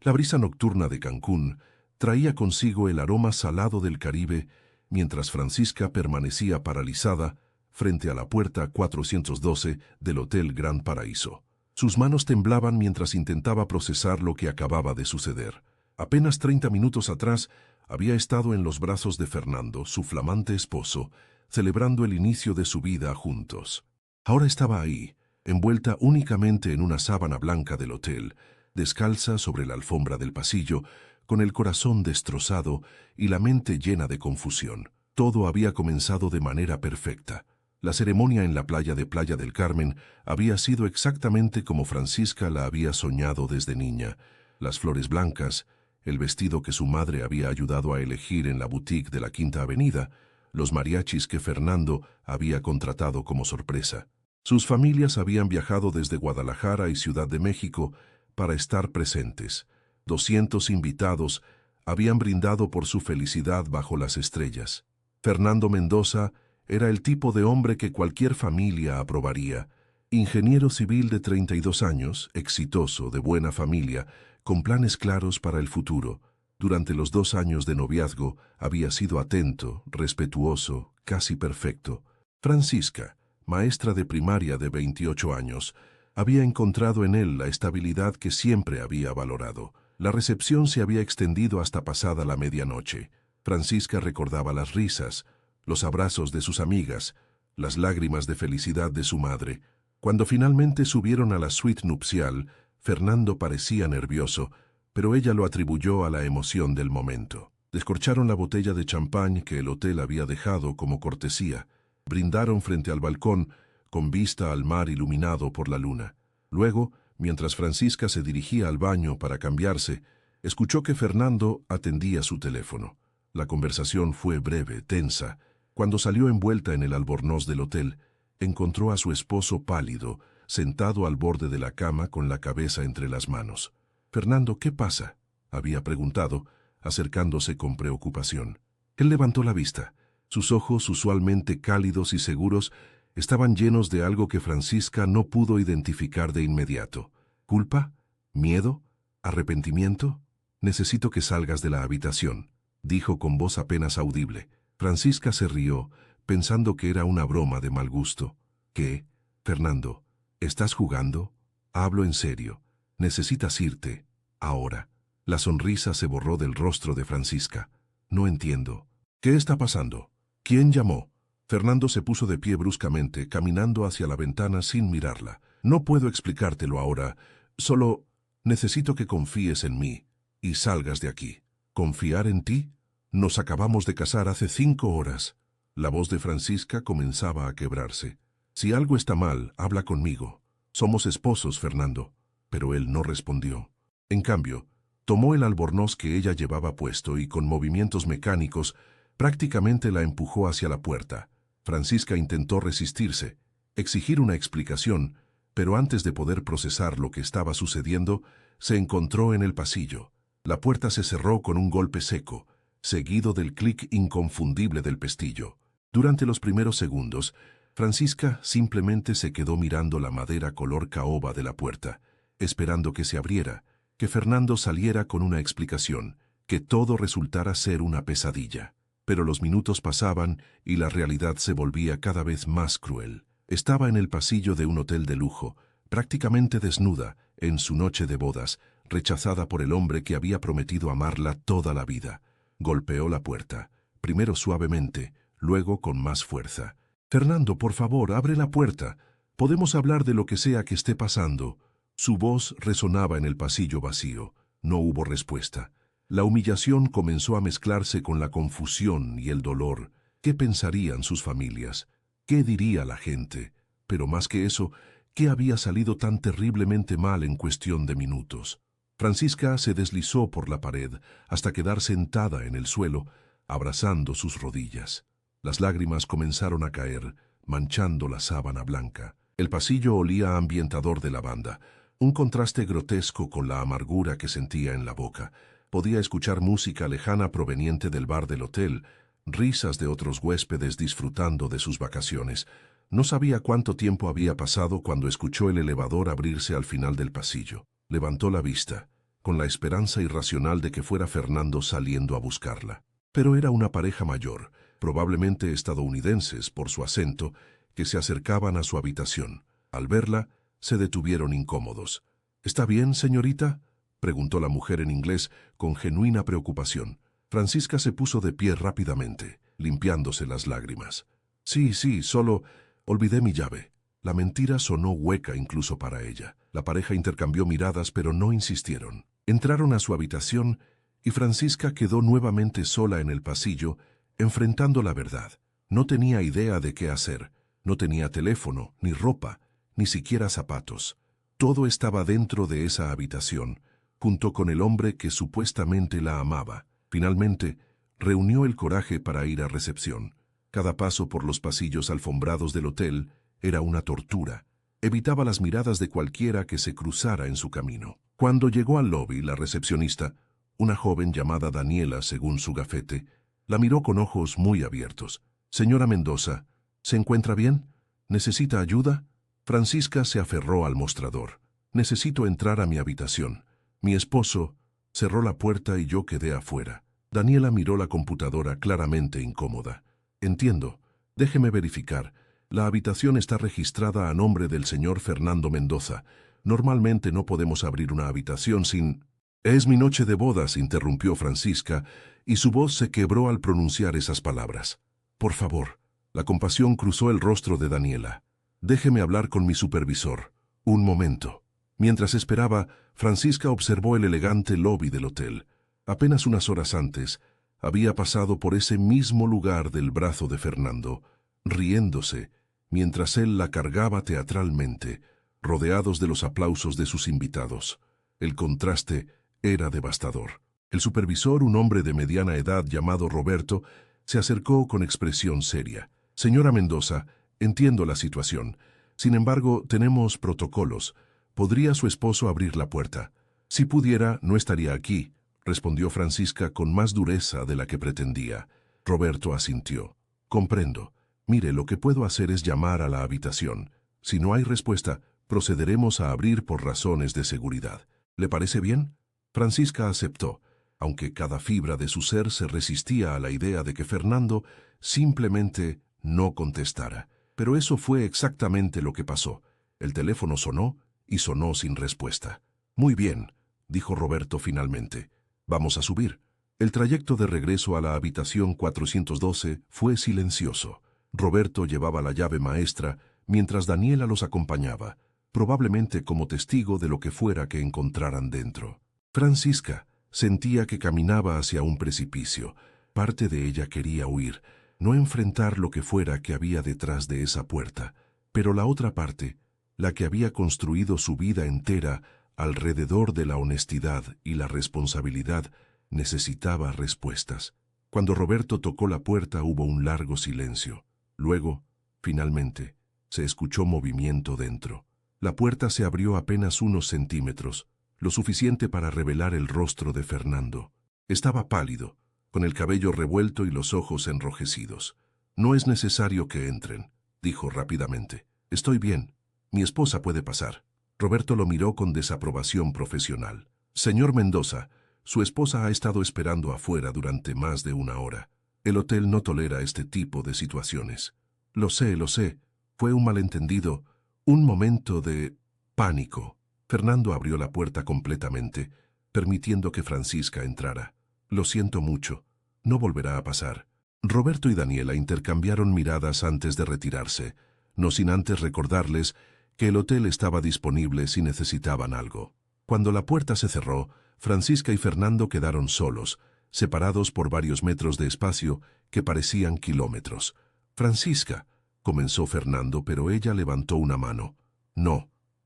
La brisa nocturna de Cancún traía consigo el aroma salado del Caribe, mientras Francisca permanecía paralizada frente a la puerta 412 del Hotel Gran Paraíso. Sus manos temblaban mientras intentaba procesar lo que acababa de suceder. Apenas 30 minutos atrás había estado en los brazos de Fernando, su flamante esposo, celebrando el inicio de su vida juntos. Ahora estaba ahí, envuelta únicamente en una sábana blanca del hotel, descalza sobre la alfombra del pasillo, con el corazón destrozado y la mente llena de confusión. Todo había comenzado de manera perfecta. La ceremonia en la playa de Playa del Carmen había sido exactamente como Francisca la había soñado desde niña. Las flores blancas, el vestido que su madre había ayudado a elegir en la boutique de la Quinta Avenida, los mariachis que Fernando había contratado como sorpresa. Sus familias habían viajado desde Guadalajara y Ciudad de México para estar presentes. 200 invitados habían brindado por su felicidad bajo las estrellas. Fernando Mendoza era el tipo de hombre que cualquier familia aprobaría. Ingeniero civil de 32 años, exitoso, de buena familia, con planes claros para el futuro. Durante los 2 años de noviazgo había sido atento, respetuoso, casi perfecto. Francisca, maestra de primaria de 28 años, había encontrado en él la estabilidad que siempre había valorado. La recepción se había extendido hasta pasada la medianoche. Francisca recordaba las risas, los abrazos de sus amigas, las lágrimas de felicidad de su madre. Cuando finalmente subieron a la suite nupcial, Fernando parecía nervioso, pero ella lo atribuyó a la emoción del momento. Descorcharon la botella de champán que el hotel había dejado como cortesía. Brindaron frente al balcón, con vista al mar iluminado por la luna. Luego, mientras Francisca se dirigía al baño para cambiarse, escuchó que Fernando atendía su teléfono. La conversación fue breve, tensa. Cuando salió envuelta en el albornoz del hotel, encontró a su esposo pálido, sentado al borde de la cama con la cabeza entre las manos. «Fernando, ¿qué pasa?», había preguntado, acercándose con preocupación. Él levantó la vista. Sus ojos, usualmente cálidos y seguros, estaban llenos de algo que Francisca no pudo identificar de inmediato. ¿Culpa? ¿Miedo? ¿Arrepentimiento? «Necesito que salgas de la habitación», dijo con voz apenas audible. Francisca se rió, pensando que era una broma de mal gusto. «¿Qué? Fernando, ¿estás jugando? Hablo en serio. Necesitas irte. Ahora». La sonrisa se borró del rostro de Francisca. «No entiendo. ¿Qué está pasando? ¿Quién llamó?». Fernando se puso de pie bruscamente, caminando hacia la ventana sin mirarla. «No puedo explicártelo ahora. Solo necesito que confíes en mí y salgas de aquí». «¿Confiar en ti? Nos acabamos de casar hace 5 horas». La voz de Francisca comenzaba a quebrarse. «Si algo está mal, habla conmigo. Somos esposos, Fernando». Pero él no respondió. En cambio, tomó el albornoz que ella llevaba puesto y con movimientos mecánicos prácticamente la empujó hacia la puerta. Francisca intentó resistirse, exigir una explicación, pero antes de poder procesar lo que estaba sucediendo, se encontró en el pasillo. La puerta se cerró con un golpe seco, seguido del clic inconfundible del pestillo. Durante los primeros segundos, Francisca simplemente se quedó mirando la madera color caoba de la puerta, esperando que se abriera, que Fernando saliera con una explicación, que todo resultara ser una pesadilla. Pero los minutos pasaban y la realidad se volvía cada vez más cruel. Estaba en el pasillo de un hotel de lujo, prácticamente desnuda, en su noche de bodas, rechazada por el hombre que había prometido amarla toda la vida. Golpeó la puerta, primero suavemente, luego con más fuerza. «Fernando, por favor, abre la puerta. Podemos hablar de lo que sea que esté pasando». Su voz resonaba en el pasillo vacío. No hubo respuesta. La humillación comenzó a mezclarse con la confusión y el dolor. ¿Qué pensarían sus familias? ¿Qué diría la gente? Pero más que eso, ¿qué había salido tan terriblemente mal en cuestión de minutos? Francisca se deslizó por la pared hasta quedar sentada en el suelo, abrazando sus rodillas. Las lágrimas comenzaron a caer, manchando la sábana blanca. El pasillo olía a ambientador de lavanda, un contraste grotesco con la amargura que sentía en la boca. Podía escuchar música lejana proveniente del bar del hotel, risas de otros huéspedes disfrutando de sus vacaciones. No sabía cuánto tiempo había pasado cuando escuchó el elevador abrirse al final del pasillo. Levantó la vista. con la esperanza irracional de que fuera Fernando saliendo a buscarla. Pero era una pareja mayor, probablemente estadounidenses por su acento, que se acercaban a su habitación. Al verla, se detuvieron incómodos. «¿Está bien, señorita?», preguntó la mujer en inglés con genuina preocupación. Francisca se puso de pie rápidamente, limpiándose las lágrimas. «Sí, solo olvidé mi llave». La mentira sonó hueca incluso para ella. La pareja intercambió miradas, pero no insistieron. Entraron a su habitación y Francisca quedó nuevamente sola en el pasillo, enfrentando la verdad. No tenía idea de qué hacer. No tenía teléfono, ni ropa, ni siquiera zapatos. Todo estaba dentro de esa habitación, junto con el hombre que supuestamente la amaba. Finalmente, reunió el coraje para ir a recepción. Cada paso por los pasillos alfombrados del hotel era una tortura. Evitaba las miradas de cualquiera que se cruzara en su camino. Cuando llegó al lobby, la recepcionista, una joven llamada Daniela según su gafete, la miró con ojos muy abiertos. «Señora Mendoza, ¿se encuentra bien? ¿Necesita ayuda?». Francisca se aferró al mostrador. «Necesito entrar a mi habitación. Mi esposo…». Cerró la puerta y yo quedé afuera. Daniela miró la computadora claramente incómoda. «Entiendo. Déjeme verificar. La habitación está registrada a nombre del señor Fernando Mendoza. Normalmente no podemos abrir una habitación sin…». «Es mi noche de bodas», interrumpió Francisca, y su voz se quebró al pronunciar esas palabras. «Por favor». La compasión cruzó el rostro de Daniela. «Déjeme hablar con mi supervisor. Un momento». Mientras esperaba, Francisca observó el elegante lobby del hotel. Apenas unas horas antes, había pasado por ese mismo lugar del brazo de Fernando, riéndose, mientras él la cargaba teatralmente, rodeados de los aplausos de sus invitados. El contraste era devastador. El supervisor, un hombre de mediana edad llamado Roberto, se acercó con expresión seria. «Señora Mendoza, entiendo la situación. Sin embargo, tenemos protocolos. ¿Podría su esposo abrir la puerta?». «Si pudiera, no estaría aquí», respondió Francisca con más dureza de la que pretendía. Roberto asintió. «Comprendo. Mire, lo que puedo hacer es llamar a la habitación. Si no hay respuesta, procederemos a abrir por razones de seguridad. ¿Le parece bien?». Francisca aceptó, aunque cada fibra de su ser se resistía a la idea de que Fernando simplemente no contestara. Pero eso fue exactamente lo que pasó. El teléfono sonó y sonó sin respuesta. «Muy bien», dijo Roberto finalmente. «Vamos a subir». El trayecto de regreso a la habitación 412 fue silencioso. Roberto llevaba la llave maestra mientras Daniela los acompañaba, probablemente como testigo de lo que fuera que encontraran dentro. Francisca sentía que caminaba hacia un precipicio. Parte de ella quería huir, no enfrentar lo que fuera que había detrás de esa puerta, pero la otra parte, la que había construido su vida entera alrededor de la honestidad y la responsabilidad, necesitaba respuestas. Cuando Roberto tocó la puerta hubo un largo silencio. Luego, finalmente, se escuchó movimiento dentro. La puerta se abrió apenas unos centímetros, lo suficiente para revelar el rostro de Fernando. Estaba pálido, con el cabello revuelto y los ojos enrojecidos. «No es necesario que entren», dijo rápidamente. «Estoy bien. Mi esposa puede pasar». Roberto lo miró con desaprobación profesional. «Señor Mendoza, su esposa ha estado esperando afuera durante más de una hora. El hotel no tolera este tipo de situaciones». Lo sé. Fue un malentendido, un momento de pánico». Fernando abrió la puerta completamente, permitiendo que Francisca entrara. «Lo siento mucho. No volverá a pasar». Roberto y Daniela intercambiaron miradas antes de retirarse, no sin antes recordarles que el hotel estaba disponible si necesitaban algo. Cuando la puerta se cerró, Francisca y Fernando quedaron solos, separados por varios metros de espacio que parecían kilómetros. «Francisca», comenzó Fernando, pero ella levantó una mano.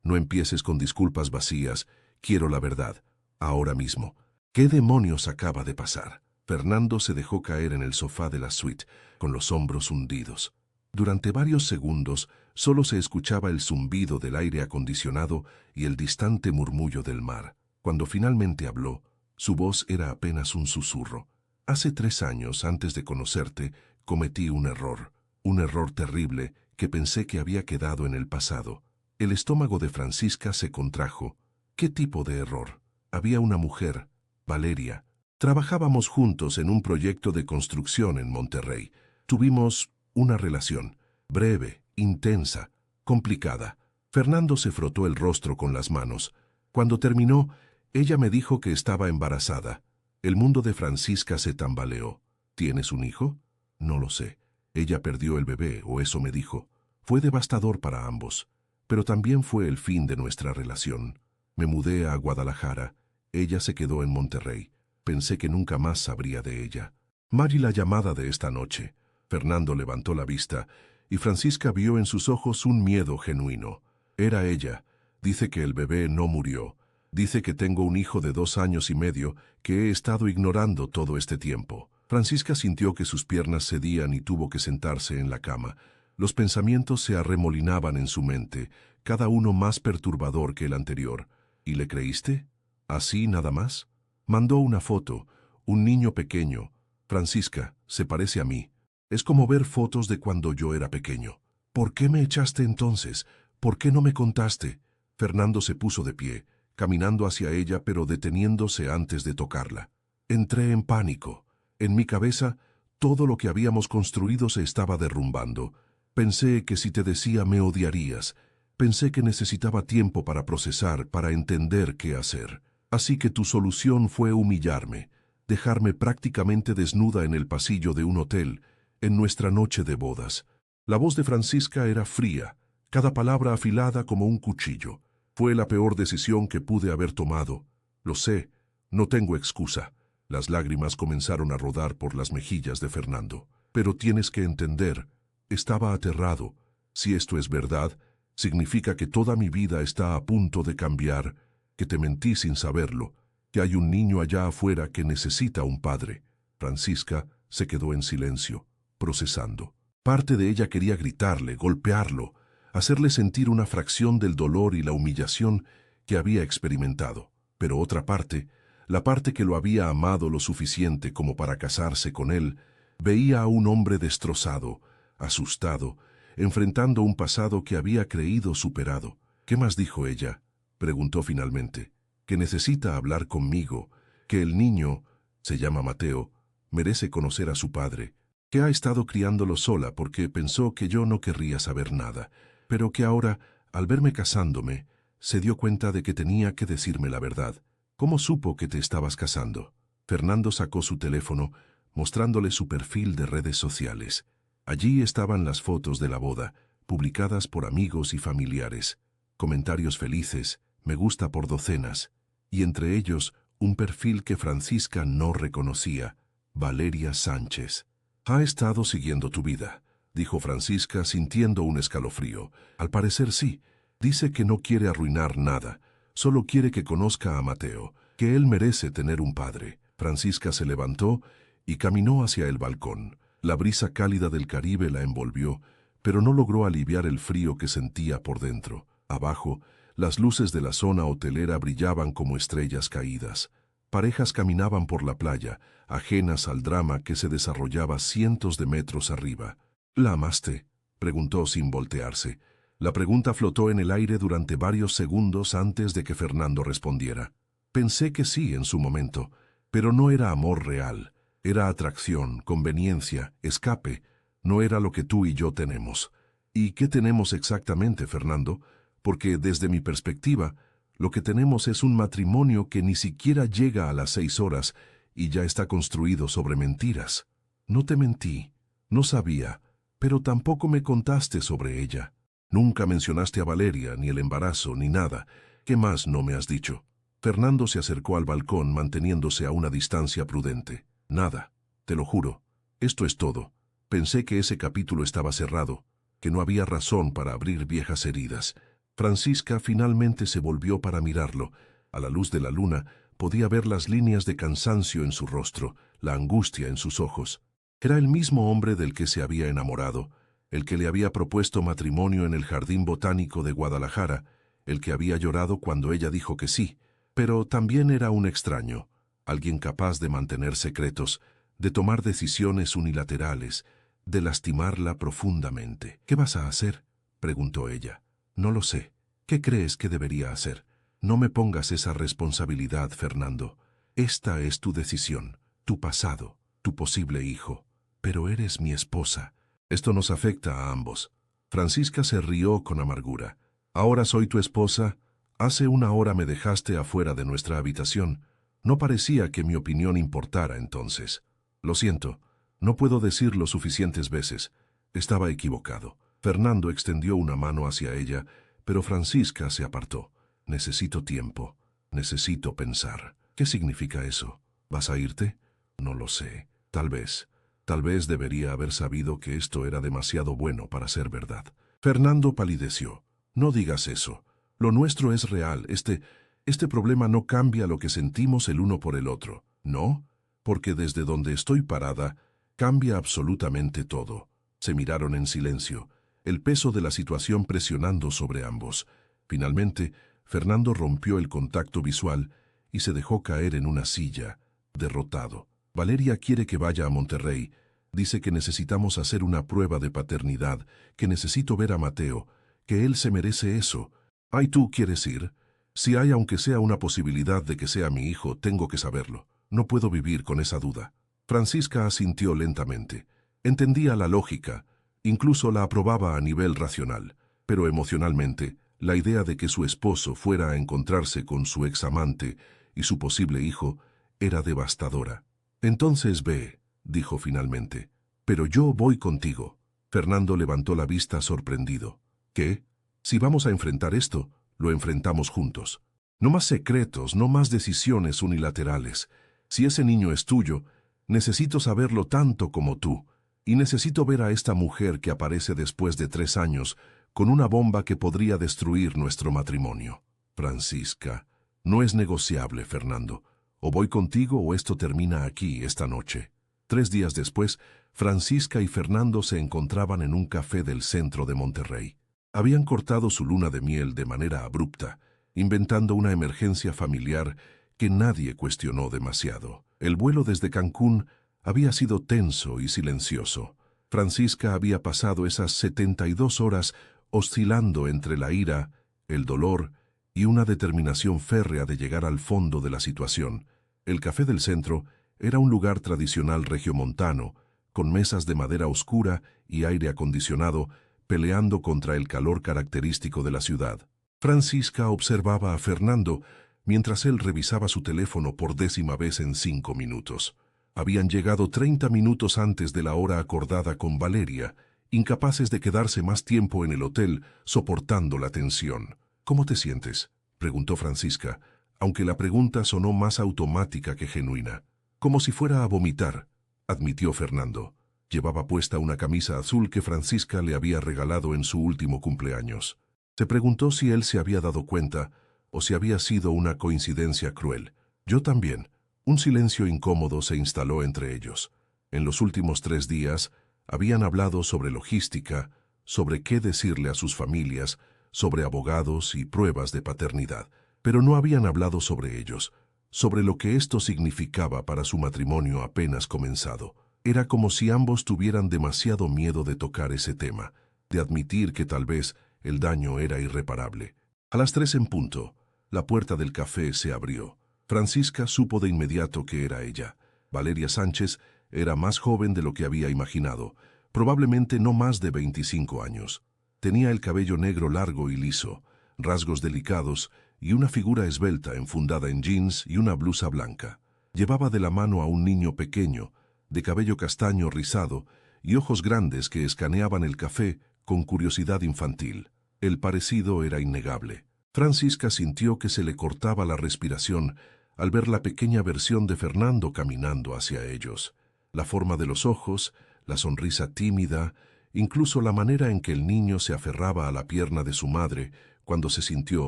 No empieces con disculpas vacías. Quiero la verdad, ahora mismo. ¿Qué demonios acaba de pasar?». Fernando se dejó caer en el sofá de la suite, con los hombros hundidos. Durante varios segundos solo se escuchaba el zumbido del aire acondicionado y el distante murmullo del mar. Cuando finalmente habló, su voz era apenas un susurro. «Hace 3 años, antes de conocerte, cometí un error terrible que pensé que había quedado en el pasado». El estómago de Francisca se contrajo. «¿Qué tipo de error?». Había una mujer, Valeria. Trabajábamos juntos en un proyecto de construcción en Monterrey. Tuvimos una relación, breve, intensa, complicada. Fernando se frotó el rostro con las manos. Cuando terminó, ella me dijo que estaba embarazada. El mundo de Francisca se tambaleó. ¿Tienes un hijo? No lo sé. Ella perdió el bebé, o eso me dijo. Fue devastador para ambos, pero también fue el fin de nuestra relación. Me mudé a Guadalajara. Ella se quedó en Monterrey. Pensé que nunca más sabría de ella. Mari, la llamada de esta noche. Fernando levantó la vista y Francisca vio en sus ojos un miedo genuino. Era ella. Dice que el bebé no murió. Dice que tengo un hijo de 2 años y medio que he estado ignorando todo este tiempo. Francisca sintió que sus piernas cedían y tuvo que sentarse en la cama. Los pensamientos se arremolinaban en su mente, cada uno más perturbador que el anterior. ¿Y le creíste? ¿Así nada más? Mandó una foto, un niño pequeño. Francisca, se parece a mí. Es como ver fotos de cuando yo era pequeño. ¿Por qué me echaste entonces? ¿Por qué no me contaste? Fernando se puso de pie, caminando hacia ella pero deteniéndose antes de tocarla. Entré en pánico. En mi cabeza, todo lo que habíamos construido se estaba derrumbando. Pensé que si te decía me odiarías. Pensé que necesitaba tiempo para procesar, para entender qué hacer. Así que tu solución fue humillarme, dejarme prácticamente desnuda en el pasillo de un hotel, en nuestra noche de bodas. La voz de Francisca era fría, cada palabra afilada como un cuchillo. Fue la peor decisión que pude haber tomado. Lo sé, no tengo excusa. Las lágrimas comenzaron a rodar por las mejillas de Fernando. Pero tienes que entender, estaba aterrado. Si esto es verdad, significa que toda mi vida está a punto de cambiar, que te mentí sin saberlo, que hay un niño allá afuera que necesita un padre. Francisca se quedó en silencio, procesando. Parte de ella quería gritarle, golpearlo, hacerle sentir una fracción del dolor y la humillación que había experimentado. Pero otra parte, la parte que lo había amado lo suficiente como para casarse con él, veía a un hombre destrozado, asustado, enfrentando un pasado que había creído superado. ¿Qué más dijo ella? Preguntó finalmente. Que necesita hablar conmigo, que el niño, se llama Mateo, merece conocer a su padre, que ha estado criándolo sola porque pensó que yo no querría saber nada, pero que ahora, al verme casándome, se dio cuenta de que tenía que decirme la verdad. ¿Cómo supo que te estabas casando? Fernando sacó su teléfono, mostrándole su perfil de redes sociales. Allí estaban las fotos de la boda, publicadas por amigos y familiares, comentarios felices, me gusta por docenas, y entre ellos un perfil que Francisca no reconocía, Valeria Sánchez. Ha estado siguiendo tu vida, dijo Francisca sintiendo un escalofrío. Al parecer sí, dice que no quiere arruinar nada, solo quiere que conozca a Mateo, que él merece tener un padre. Francisca se levantó y caminó hacia el balcón. La brisa cálida del Caribe la envolvió, pero no logró aliviar el frío que sentía por dentro. Abajo, las luces de la zona hotelera brillaban como estrellas caídas. Parejas caminaban por la playa, ajenas al drama que se desarrollaba cientos de metros arriba. ¿La amaste?, preguntó sin voltearse. La pregunta flotó en el aire durante varios segundos antes de que Fernando respondiera. Pensé que sí en su momento, pero no era amor real. Era atracción, conveniencia, escape. No era lo que tú y yo tenemos. ¿Y qué tenemos exactamente, Fernando? Porque desde mi perspectiva, lo que tenemos es un matrimonio que ni siquiera llega a las 6 horas y ya está construido sobre mentiras. No te mentí, no sabía, pero tampoco me contaste sobre ella. Nunca mencionaste a Valeria, ni el embarazo, ni nada. ¿Qué más no me has dicho? Fernando se acercó al balcón manteniéndose a una distancia prudente. Nada, te lo juro. Esto es todo. Pensé que ese capítulo estaba cerrado, que no había razón para abrir viejas heridas. Francisca finalmente se volvió para mirarlo. A la luz de la luna podía ver las líneas de cansancio en su rostro, la angustia en sus ojos. Era el mismo hombre del que se había enamorado, el que le había propuesto matrimonio en el Jardín Botánico de Guadalajara, el que había llorado cuando ella dijo que sí, pero también era un extraño, alguien capaz de mantener secretos, de tomar decisiones unilaterales, de lastimarla profundamente. ¿Qué vas a hacer?, preguntó ella. No lo sé. ¿Qué crees que debería hacer? No me pongas esa responsabilidad, Fernando. Esta es tu decisión, tu pasado, tu posible hijo. Pero eres mi esposa. Esto nos afecta a ambos. Francisca se rió con amargura. Ahora soy tu esposa. Hace una hora me dejaste afuera de nuestra habitación. No parecía que mi opinión importara entonces. Lo siento, no puedo decirlo suficientes veces. Estaba equivocado. Fernando extendió una mano hacia ella, pero Francisca se apartó. Necesito tiempo. Necesito pensar. ¿Qué significa eso? ¿Vas a irte? No lo sé. Tal vez. Tal vez debería haber sabido que esto era demasiado bueno para ser verdad. Fernando palideció. No digas eso. Lo nuestro es real. Este problema no cambia lo que sentimos el uno por el otro. ¿No? Porque desde donde estoy parada, cambia absolutamente todo. Se miraron en silencio, el peso de la situación presionando sobre ambos. Finalmente, Fernando rompió el contacto visual y se dejó caer en una silla, derrotado. Valeria quiere que vaya a Monterrey. Dice que necesitamos hacer una prueba de paternidad, que necesito ver a Mateo, que él se merece eso. Ay, ¿tú quieres ir? Si hay aunque sea una posibilidad de que sea mi hijo, tengo que saberlo. No puedo vivir con esa duda. Francisca asintió lentamente. Entendía la lógica, incluso la aprobaba a nivel racional, pero emocionalmente, la idea de que su esposo fuera a encontrarse con su examante y su posible hijo era devastadora. Entonces ve, dijo finalmente. Pero yo voy contigo. Fernando levantó la vista sorprendido. ¿Qué? Si vamos a enfrentar esto, lo enfrentamos juntos. No más secretos, no más decisiones unilaterales. Si ese niño es tuyo, necesito saberlo tanto como tú. Y necesito ver a esta mujer que aparece después de 3 años con una bomba que podría destruir nuestro matrimonio. Francisca, no es negociable, Fernando. O voy contigo o esto termina aquí esta noche. 3 días después, Francisca y Fernando se encontraban en un café del centro de Monterrey. Habían cortado su luna de miel de manera abrupta, inventando una emergencia familiar que nadie cuestionó demasiado. El vuelo desde Cancún había sido tenso y silencioso. Francisca había pasado esas 72 horas oscilando entre la ira, el dolor y una determinación férrea de llegar al fondo de la situación. El café del centro era un lugar tradicional regiomontano, con mesas de madera oscura y aire acondicionado, peleando contra el calor característico de la ciudad. Francisca observaba a Fernando mientras él revisaba su teléfono por 10ª vez en 5 minutos. Habían llegado 30 minutos antes de la hora acordada con Valeria, incapaces de quedarse más tiempo en el hotel, soportando la tensión. ¿Cómo te sientes?, preguntó Francisca, aunque la pregunta sonó más automática que genuina. Como si fuera a vomitar, admitió Fernando. Llevaba puesta una camisa azul que Francisca le había regalado en su último cumpleaños. Se preguntó si él se había dado cuenta o si había sido una coincidencia cruel. Yo también. Un silencio incómodo se instaló entre ellos. En los últimos 3 días habían hablado sobre logística, sobre qué decirle a sus familias, sobre abogados y pruebas de paternidad, pero no habían hablado sobre ellos, sobre lo que esto significaba para su matrimonio apenas comenzado. Era como si ambos tuvieran demasiado miedo de tocar ese tema, de admitir que tal vez el daño era irreparable. A las 3 en punto, la puerta del café se abrió. Francisca supo de inmediato que era ella. Valeria Sánchez era más joven de lo que había imaginado, probablemente no más de 25 años. Tenía el cabello negro largo y liso, rasgos delicados y una figura esbelta enfundada en jeans y una blusa blanca. Llevaba de la mano a un niño pequeño, de cabello castaño rizado y ojos grandes que escaneaban el café con curiosidad infantil. El parecido era innegable. Francisca sintió que se le cortaba la respiración al ver la pequeña versión de Fernando caminando hacia ellos. La forma de los ojos, la sonrisa tímida, incluso la manera en que el niño se aferraba a la pierna de su madre cuando se sintió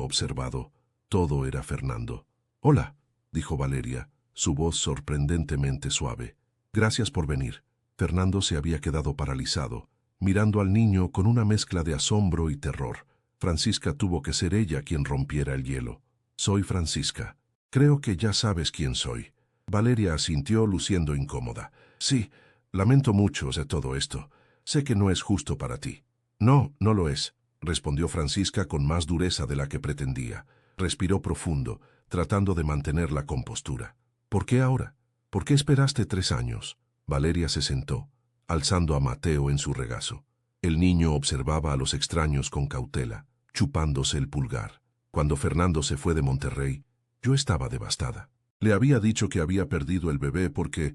observado. Todo era Fernando. «Hola», dijo Valeria, su voz sorprendentemente suave. «Gracias por venir». Fernando se había quedado paralizado, mirando al niño con una mezcla de asombro y terror. Francisca tuvo que ser ella quien rompiera el hielo. «Soy Francisca. Creo que ya sabes quién soy». Valeria asintió luciendo incómoda. «Sí, lamento mucho de todo esto. Sé que no es justo para ti». «No, no lo es», respondió Francisca con más dureza de la que pretendía. Respiró profundo, tratando de mantener la compostura. ¿Por qué ahora? ¿Por qué esperaste 3 años? Valeria se sentó, alzando a Mateo en su regazo. El niño observaba a los extraños con cautela, chupándose el pulgar. Cuando Fernando se fue de Monterrey, yo estaba devastada. Le había dicho que había perdido el bebé porque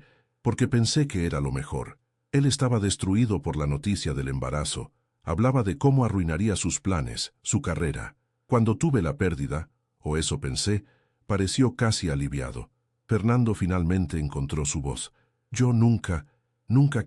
pensé que era lo mejor. Él estaba destruido por la noticia del embarazo. Hablaba de cómo arruinaría sus planes, su carrera. Cuando tuve la pérdida, o eso pensé, pareció casi aliviado. Fernando finalmente encontró su voz. Yo nunca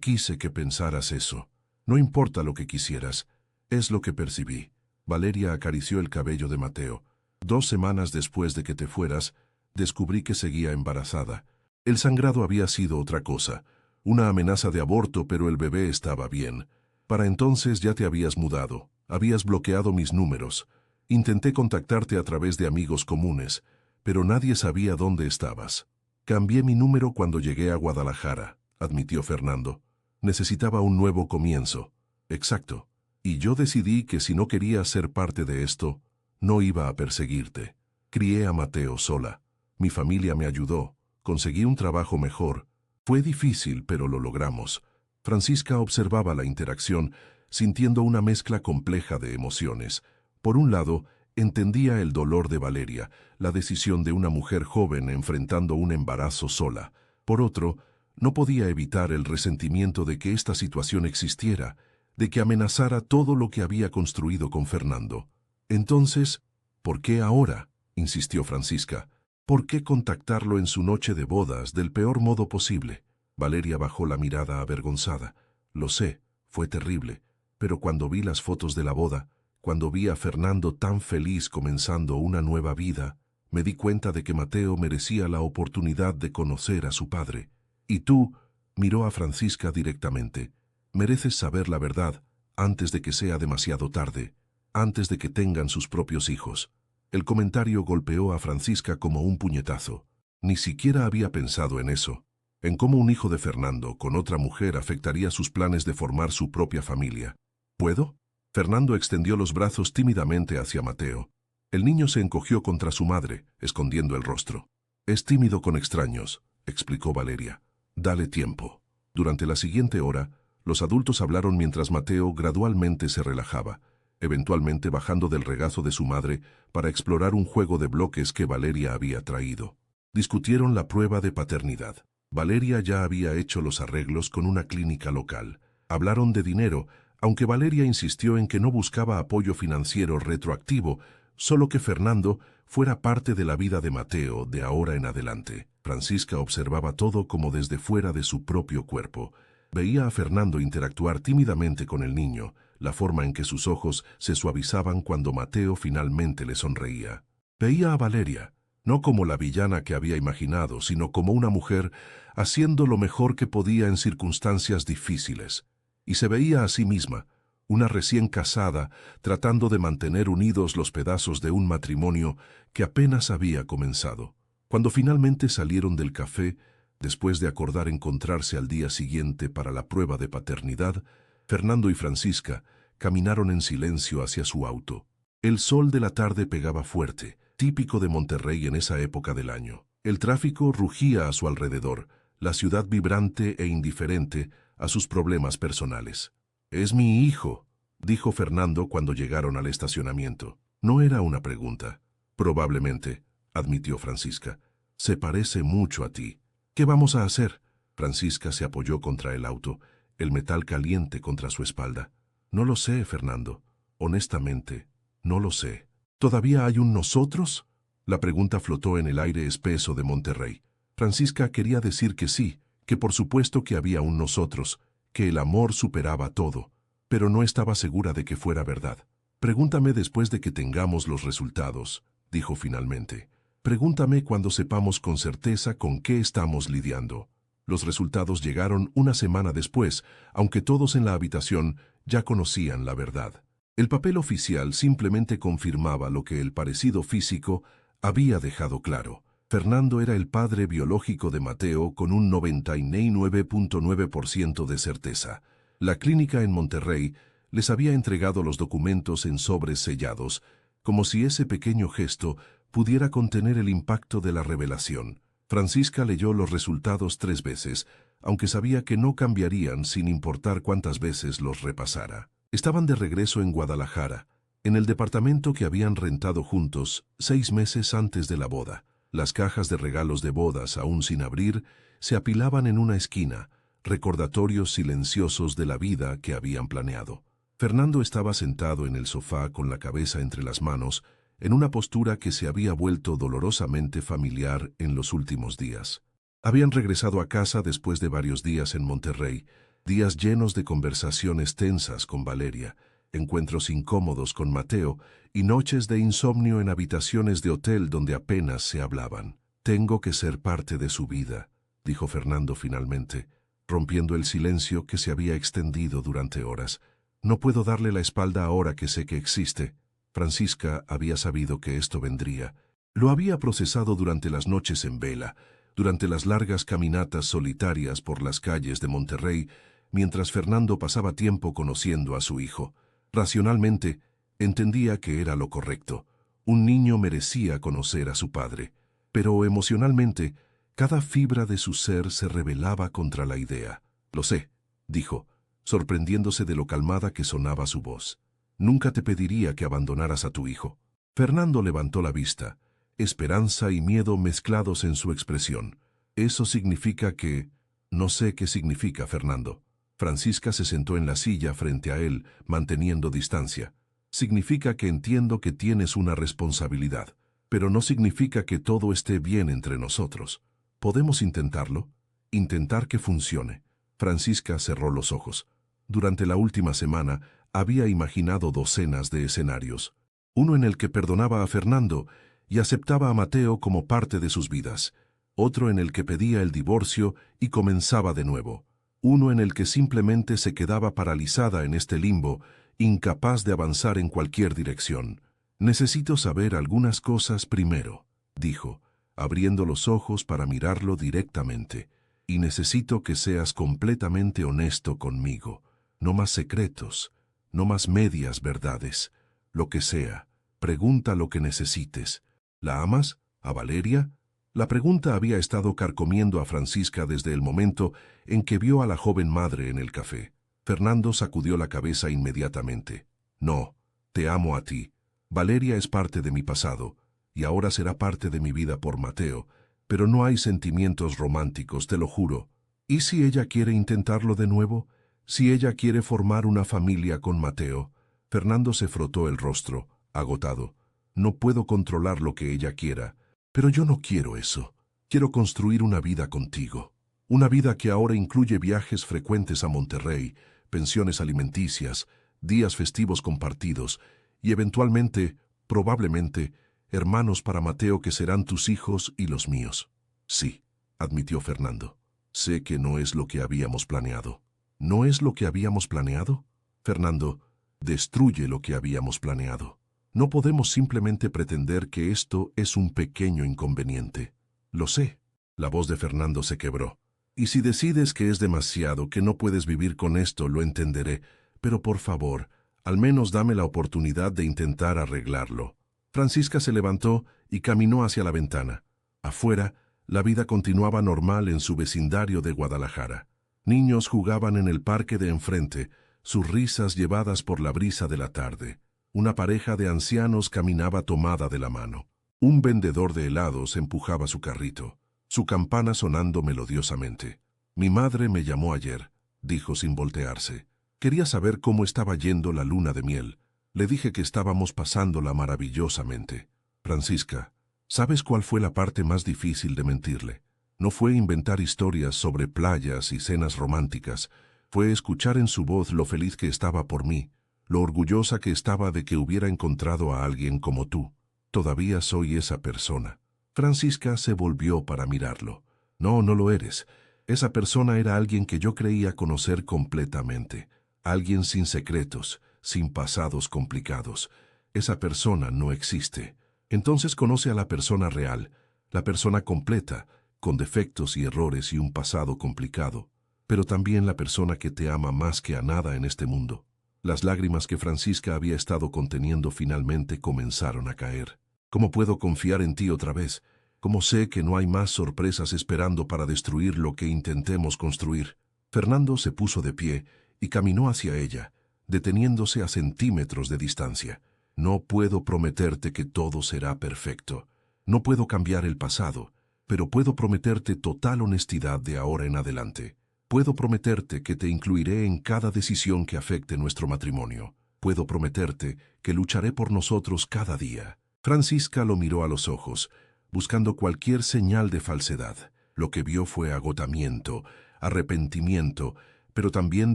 quise que pensaras eso. No importa lo que quisieras, es lo que percibí. Valeria acarició el cabello de Mateo. 2 semanas después de que te fueras, descubrí que seguía embarazada. El sangrado había sido otra cosa, una amenaza de aborto, pero el bebé estaba bien. Para entonces ya te habías mudado, habías bloqueado mis números. Intenté contactarte a través de amigos comunes, pero nadie sabía dónde estabas. Cambié mi número cuando llegué a Guadalajara, admitió Fernando. Necesitaba un nuevo comienzo. Exacto. Y yo decidí que si no querías ser parte de esto, no iba a perseguirte. Crié a Mateo sola. Mi familia me ayudó. Conseguí un trabajo mejor. Fue difícil, pero lo logramos. Francisca observaba la interacción, sintiendo una mezcla compleja de emociones. Por un lado, entendía el dolor de Valeria, la decisión de una mujer joven enfrentando un embarazo sola. Por otro, no podía evitar el resentimiento de que esta situación existiera, de que amenazara todo lo que había construido con Fernando. Entonces, ¿por qué ahora?, insistió Francisca. ¿Por qué contactarlo en su noche de bodas del peor modo posible? Valeria bajó la mirada avergonzada. Lo sé, fue terrible, pero cuando vi las fotos de la boda, cuando vi a Fernando tan feliz comenzando una nueva vida, me di cuenta de que Mateo merecía la oportunidad de conocer a su padre. Y tú, miró a Francisca directamente, mereces saber la verdad antes de que sea demasiado tarde, antes de que tengan sus propios hijos. El comentario golpeó a Francisca como un puñetazo. Ni siquiera había pensado en eso, en cómo un hijo de Fernando con otra mujer afectaría sus planes de formar su propia familia. ¿Puedo? Fernando extendió los brazos tímidamente hacia Mateo. El niño se encogió contra su madre, escondiendo el rostro. Es tímido con extraños, explicó Valeria. Dale tiempo. Durante la siguiente hora, los adultos hablaron mientras Mateo gradualmente se relajaba, eventualmente bajando del regazo de su madre para explorar un juego de bloques que Valeria había traído. Discutieron la prueba de paternidad. Valeria ya había hecho los arreglos con una clínica local. Hablaron de dinero, aunque Valeria insistió en que no buscaba apoyo financiero retroactivo, solo que Fernando fuera parte de la vida de Mateo de ahora en adelante. Francisca observaba todo como desde fuera de su propio cuerpo. Veía a Fernando interactuar tímidamente con el niño, la forma en que sus ojos se suavizaban cuando Mateo finalmente le sonreía. Veía a Valeria, no como la villana que había imaginado, sino como una mujer haciendo lo mejor que podía en circunstancias difíciles. Y se veía a sí misma, una recién casada, tratando de mantener unidos los pedazos de un matrimonio que apenas había comenzado. Cuando finalmente salieron del café, después de acordar encontrarse al día siguiente para la prueba de paternidad, Fernando y Francisca caminaron en silencio hacia su auto. El sol de la tarde pegaba fuerte, típico de Monterrey en esa época del año. El tráfico rugía a su alrededor, la ciudad vibrante e indiferente a sus problemas personales. «Es mi hijo», dijo Fernando cuando llegaron al estacionamiento. No era una pregunta. «Probablemente», admitió Francisca. «Se parece mucho a ti». «¿Qué vamos a hacer?» Francisca se apoyó contra el auto, el metal caliente contra su espalda. «No lo sé, Fernando. Honestamente, no lo sé». «¿Todavía hay un nosotros?» La pregunta flotó en el aire espeso de Monterrey. Francisca quería decir que sí, que por supuesto que había un nosotros, que el amor superaba todo, pero no estaba segura de que fuera verdad. «Pregúntame después de que tengamos los resultados», dijo finalmente. «Pregúntame cuando sepamos con certeza con qué estamos lidiando». Los resultados llegaron una semana después, aunque todos en la habitación ya conocían la verdad. El papel oficial simplemente confirmaba lo que el parecido físico había dejado claro. Fernando era el padre biológico de Mateo con un 99.9% de certeza. La clínica en Monterrey les había entregado los documentos en sobres sellados, como si ese pequeño gesto pudiera contener el impacto de la revelación. Francisca leyó los resultados 3 veces, aunque sabía que no cambiarían sin importar cuántas veces los repasara. Estaban de regreso en Guadalajara, en el departamento que habían rentado juntos 6 meses antes de la boda. Las cajas de regalos de bodas, aún sin abrir, se apilaban en una esquina, recordatorios silenciosos de la vida que habían planeado. Fernando estaba sentado en el sofá con la cabeza entre las manos, en una postura que se había vuelto dolorosamente familiar en los últimos días. Habían regresado a casa después de varios días en Monterrey, días llenos de conversaciones tensas con Valeria, encuentros incómodos con Mateo y noches de insomnio en habitaciones de hotel donde apenas se hablaban. «Tengo que ser parte de su vida», dijo Fernando finalmente, rompiendo el silencio que se había extendido durante horas. «No puedo darle la espalda ahora que sé que existe». Francisca había sabido que esto vendría. Lo había procesado durante las noches en vela, durante las largas caminatas solitarias por las calles de Monterrey, mientras Fernando pasaba tiempo conociendo a su hijo. Racionalmente, entendía que era lo correcto. Un niño merecía conocer a su padre. Pero emocionalmente, cada fibra de su ser se rebelaba contra la idea. «Lo sé», dijo, sorprendiéndose de lo calmada que sonaba su voz. «Nunca te pediría que abandonaras a tu hijo». Fernando levantó la vista, esperanza y miedo mezclados en su expresión. «Eso significa que...». «No sé qué significa, Fernando». Francisca se sentó en la silla frente a él, manteniendo distancia. «Significa que entiendo que tienes una responsabilidad, pero no significa que todo esté bien entre nosotros. ¿Podemos intentarlo? Intentar que funcione». Francisca cerró los ojos. Durante la última semana, había imaginado docenas de escenarios. Uno en el que perdonaba a Fernando y aceptaba a Mateo como parte de sus vidas. Otro en el que pedía el divorcio y comenzaba de nuevo. Uno en el que simplemente se quedaba paralizada en este limbo, incapaz de avanzar en cualquier dirección. «Necesito saber algunas cosas primero», dijo, abriendo los ojos para mirarlo directamente. «Y necesito que seas completamente honesto conmigo. No más secretos, no más medias verdades. Lo que sea, pregunta lo que necesites. ¿La amas? ¿A Valeria?». La pregunta había estado carcomiendo a Francisca desde el momento en que vio a la joven madre en el café. Fernando sacudió la cabeza inmediatamente. «No, te amo a ti. Valeria es parte de mi pasado, y ahora será parte de mi vida por Mateo, pero no hay sentimientos románticos, te lo juro. ¿Y si ella quiere intentarlo de nuevo? ¿Si ella quiere formar una familia con Mateo?». Fernando se frotó el rostro, agotado. «No puedo controlar lo que ella quiera, pero yo no quiero eso. Quiero construir una vida contigo. Una vida que ahora incluye viajes frecuentes a Monterrey, pensiones alimenticias, días festivos compartidos y eventualmente, probablemente, hermanos para Mateo que serán tus hijos y los míos». «Sí», admitió Fernando. «Sé que no es lo que habíamos planeado». «¿No es lo que habíamos planeado?». «Fernando, destruye lo que habíamos planeado. No podemos simplemente pretender que esto es un pequeño inconveniente». «Lo sé». La voz de Fernando se quebró. «Y si decides que es demasiado, que no puedes vivir con esto, lo entenderé, pero por favor, al menos dame la oportunidad de intentar arreglarlo». Francisca se levantó y caminó hacia la ventana. Afuera, la vida continuaba normal en su vecindario de Guadalajara. Niños jugaban en el parque de enfrente, sus risas llevadas por la brisa de la tarde. Una pareja de ancianos caminaba tomada de la mano. Un vendedor de helados empujaba su carrito, su campana sonando melodiosamente. «Mi madre me llamó ayer», dijo sin voltearse. «Quería saber cómo estaba yendo la luna de miel. Le dije que estábamos pasándola maravillosamente». «Francisca, ¿sabes cuál fue la parte más difícil de mentirle? No fue inventar historias sobre playas y cenas románticas. Fue escuchar en su voz lo feliz que estaba por mí, lo orgullosa que estaba de que hubiera encontrado a alguien como tú. Todavía soy esa persona». Francisca se volvió para mirarlo. «No, no lo eres. Esa persona era alguien que yo creía conocer completamente. Alguien sin secretos, sin pasados complicados. Esa persona no existe. Entonces conoce a la persona real, la persona completa, con defectos y errores y un pasado complicado, pero también la persona que te ama más que a nada en este mundo». Las lágrimas que Francisca había estado conteniendo finalmente comenzaron a caer. ¿Cómo puedo confiar en ti otra vez? ¿Cómo sé que no hay más sorpresas esperando para destruir lo que intentemos construir? Fernando se puso de pie y caminó hacia ella, deteniéndose a centímetros de distancia. No puedo prometerte que todo será perfecto. No puedo cambiar el pasado, pero puedo prometerte total honestidad de ahora en adelante. Puedo prometerte que te incluiré en cada decisión que afecte nuestro matrimonio. Puedo prometerte que lucharé por nosotros cada día. Francisca lo miró a los ojos, buscando cualquier señal de falsedad. Lo que vio fue agotamiento, arrepentimiento, pero también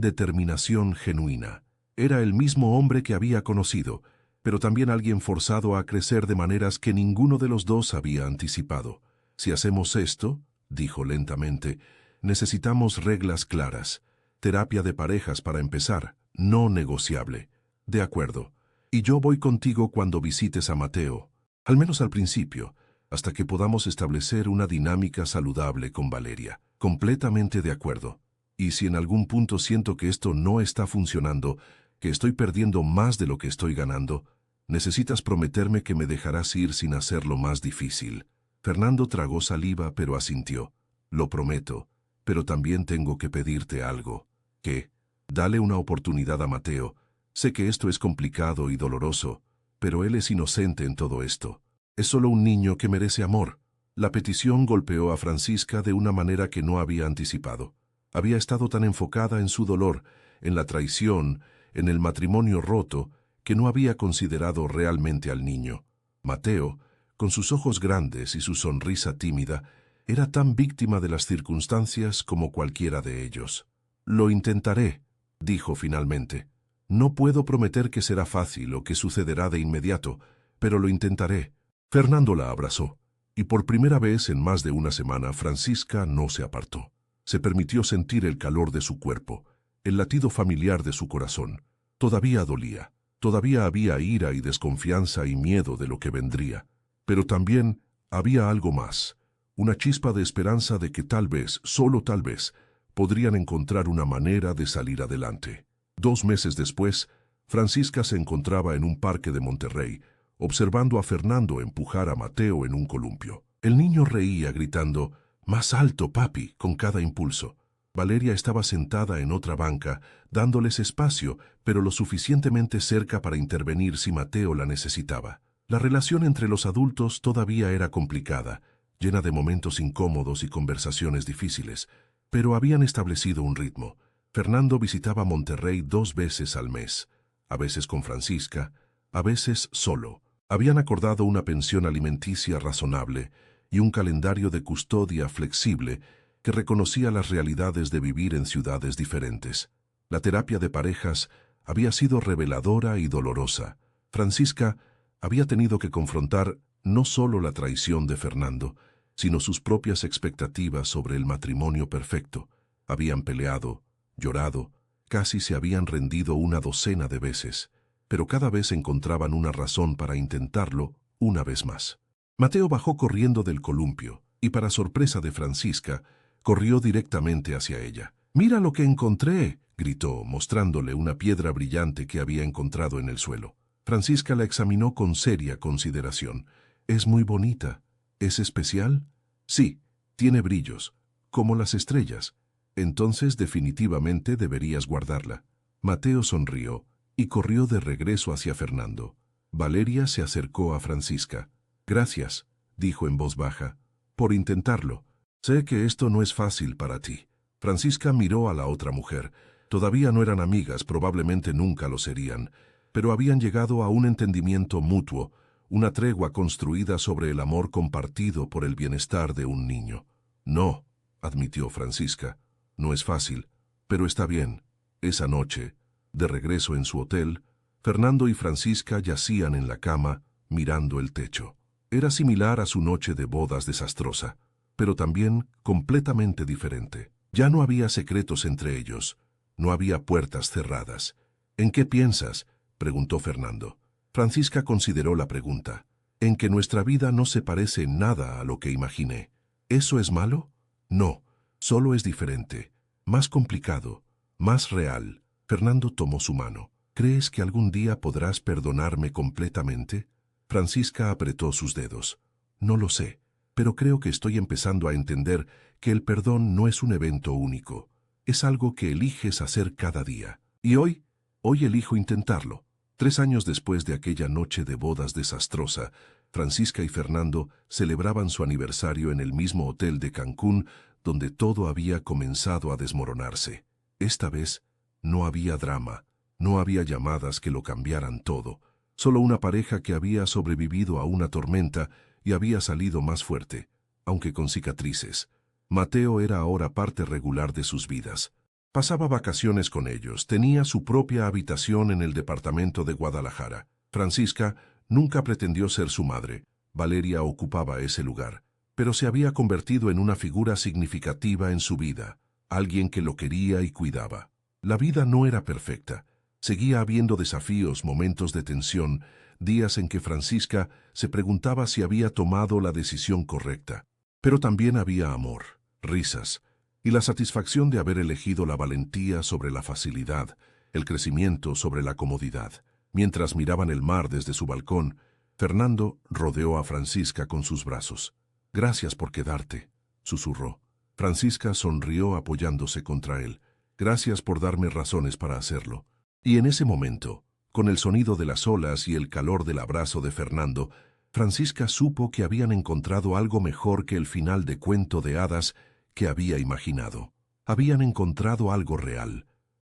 determinación genuina. Era el mismo hombre que había conocido, pero también alguien forzado a crecer de maneras que ninguno de los dos había anticipado. Si hacemos esto, dijo lentamente, necesitamos reglas claras. Terapia de parejas para empezar, no negociable. De acuerdo. Y yo voy contigo cuando visites a Mateo, al menos al principio, hasta que podamos establecer una dinámica saludable con Valeria. Completamente de acuerdo. Y si en algún punto siento que esto no está funcionando, que estoy perdiendo más de lo que estoy ganando, necesitas prometerme que me dejarás ir sin hacerlo más difícil. Fernando tragó saliva pero asintió. Lo prometo, pero también tengo que pedirte algo. ¿Qué? Dale una oportunidad a Mateo. Sé que esto es complicado y doloroso, pero él es inocente en todo esto. Es solo un niño que merece amor. La petición golpeó a Francisca de una manera que no había anticipado. Había estado tan enfocada en su dolor, en la traición, en el matrimonio roto, que no había considerado realmente al niño. Mateo, con sus ojos grandes y su sonrisa tímida, era tan víctima de las circunstancias como cualquiera de ellos. Lo intentaré, dijo finalmente. No puedo prometer que será fácil o que sucederá de inmediato, pero lo intentaré. Fernando la abrazó, y por primera vez en más de una semana Francisca no se apartó. Se permitió sentir el calor de su cuerpo, el latido familiar de su corazón. Todavía dolía, todavía había ira y desconfianza y miedo de lo que vendría, pero también había algo más, una chispa de esperanza de que tal vez, solo tal vez, podrían encontrar una manera de salir adelante. 2 meses después, Francisca se encontraba en un parque de Monterrey, observando a Fernando empujar a Mateo en un columpio. El niño reía gritando, «Más alto, papi», con cada impulso. Valeria estaba sentada en otra banca, dándoles espacio, pero lo suficientemente cerca para intervenir si Mateo la necesitaba. La relación entre los adultos todavía era complicada, llena de momentos incómodos y conversaciones difíciles, pero habían establecido un ritmo. Fernando visitaba Monterrey 2 veces al mes, a veces con Francisca, a veces solo. Habían acordado una pensión alimenticia razonable y un calendario de custodia flexible que reconocía las realidades de vivir en ciudades diferentes. La terapia de parejas había sido reveladora y dolorosa. Francisca había tenido que confrontar no solo la traición de Fernando, sino sus propias expectativas sobre el matrimonio perfecto. Habían peleado, llorado, casi se habían rendido una docena de veces, pero cada vez encontraban una razón para intentarlo una vez más. Mateo bajó corriendo del columpio y, para sorpresa de Francisca, corrió directamente hacia ella. «¡Mira lo que encontré!», gritó, mostrándole una piedra brillante que había encontrado en el suelo. Francisca la examinó con seria consideración. «Es muy bonita. ¿Es especial?». «Sí, tiene brillos, como las estrellas. Entonces definitivamente deberías guardarla». Mateo sonrió y corrió de regreso hacia Fernando. Valeria se acercó a Francisca. «Gracias», dijo en voz baja, «por intentarlo. Sé que esto no es fácil para ti». Francisca miró a la otra mujer. Todavía no eran amigas, probablemente nunca lo serían, pero habían llegado a un entendimiento mutuo, una tregua construida sobre el amor compartido por el bienestar de un niño. «No», admitió Francisca, «no es fácil, pero está bien». Esa noche, de regreso en su hotel, Fernando y Francisca yacían en la cama, mirando el techo. Era similar a su noche de bodas desastrosa, pero también completamente diferente. Ya no había secretos entre ellos, no había puertas cerradas. «¿En qué piensas?», preguntó Fernando. Francisca consideró la pregunta. «En que nuestra vida no se parece en nada a lo que imaginé». «¿Eso es malo?». «No, solo es diferente, más complicado, más real». Fernando tomó su mano. «¿Crees que algún día podrás perdonarme completamente?». Francisca apretó sus dedos. No lo sé, pero creo que estoy empezando a entender que el perdón no es un evento único. Es algo que eliges hacer cada día. Y hoy elijo intentarlo. 3 años después de aquella noche de bodas desastrosa, Francisca y Fernando celebraban su aniversario en el mismo hotel de Cancún, donde todo había comenzado a desmoronarse. Esta vez no había drama, no había llamadas que lo cambiaran todo, solo una pareja que había sobrevivido a una tormenta y había salido más fuerte, aunque con cicatrices. Mateo era ahora parte regular de sus vidas. Pasaba vacaciones con ellos, tenía su propia habitación en el departamento de Guadalajara. Francisca nunca pretendió ser su madre. Valeria ocupaba ese lugar, pero se había convertido en una figura significativa en su vida, alguien que lo quería y cuidaba. La vida no era perfecta. Seguía habiendo desafíos, momentos de tensión, días en que Francisca se preguntaba si había tomado la decisión correcta. Pero también había amor, risas, y la satisfacción de haber elegido la valentía sobre la facilidad, el crecimiento sobre la comodidad. Mientras miraban el mar desde su balcón, Fernando rodeó a Francisca con sus brazos. «Gracias por quedarte», susurró. Francisca sonrió apoyándose contra él. «Gracias por darme razones para hacerlo». Y en ese momento, con el sonido de las olas y el calor del abrazo de Fernando, Francisca supo que habían encontrado algo mejor que el final de cuento de hadas que había imaginado. Habían encontrado algo real,